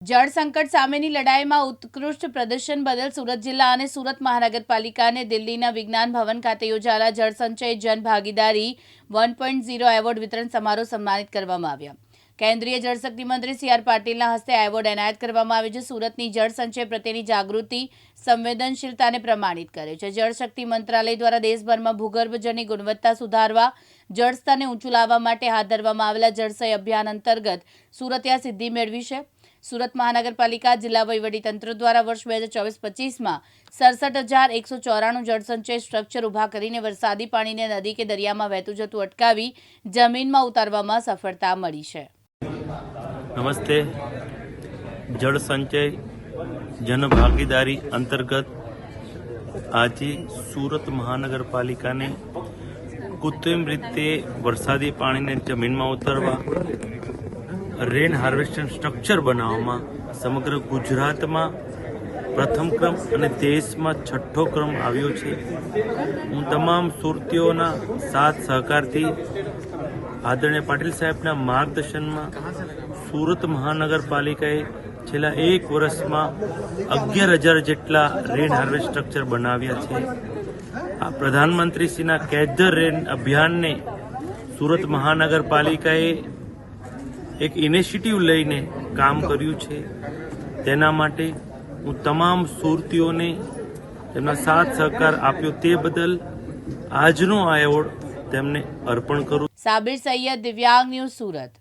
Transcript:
જળ સંકટ સામેની લડાઈમાં ઉત્કૃષ્ટ પ્રદર્શન બદલ સુરત જિલ્લા અને સુરત મહાનગરપાલિકાને દિલ્હીના વિજ્ઞાન ભવન ખાતે યોજાયેલા જળ સંચય જન ભાગીદારી 1.0 એવોર્ડ વિતરણ સમારોહ સન્માનિત કરવામાં આવ્યા। કેન્દ્રીય જળશક્તિ મંત્રી સી.આર. પાટીલના હસ્તે આ એવોર્ડ એનાયત કરવામાં આવ્યો છે। સુરતની જળ સંચય પ્રત્યેની જાગૃતિ સંવેદનશીલતાને પ્રમાણિત કરે છે। જળશક્તિ મંત્રાલય દ્વારા દેશભરમાં ભૂગર્ભ જળની ગુણવત્તા સુધારવા, જળ સ્તરને ઊંચું લાવવા માટે હાથ ધરવામાં આવેલા જળસય અભિયાન અંતર્ગત સુરતે આ સિદ્ધિ મેળવી છે। સુરત મહાનગરપાલિકા જિલ્લા વહીવટીતંત્ર દ્વારા વર્ષ 2024-25માં 67,194 જળસંચય સ્ટ્રક્ચર ઊભા કરીને વરસાદી પાણીને નદી કે દરિયામાં વહેતું જતું અટકાવી જમીનમાં ઉતારવામાં સફળતા મળી છે। નમસ્તે। જળ સંચય જન ભાગીદારી અંતર્ગત આજે સુરત મહાનગરપાલિકાને કૃત્રિમ રીતે વરસાદી પાણીને જમીનમાં ઉતારવા રેન હાર્વેસ્ટિંગ સ્ટ્રક્ચર બનાવવામાં સમગ્ર ગુજરાતમાં પ્રથમ ક્રમ અને દેશમાં છઠ્ઠો ક્રમ આવ્યો છે। હું તમામ સુરતીઓના સાથ સહકારથી આદરણીય પાટીલ સાહેબના માર્ગદર્શનમાં સુરત મહાનગરપાલિકાએ છેલ્લા 1 વર્ષમાં 11,000 જેટલા રેન હાર્વેસ્ટ સ્ટ્રક્ચર બનાવ્યા છે। આ પ્રધાનમંત્રીશ્રીના કેચ ધ રેન અભિયાનને સુરત મહાનગરપાલિકાએ એક ઇનિશિયેટિવ લઈને કામ કર્યું છે। તેના માટે હું તમામ સુરતીઓને તેમના સાથ સહકાર આપ્યો તે બદલ આજનો આ એવોર્ડ તેમને અર્પણ કરું। સાબિર સૈયદ, દિવ્યાંગ ન્યૂઝ, સુરત।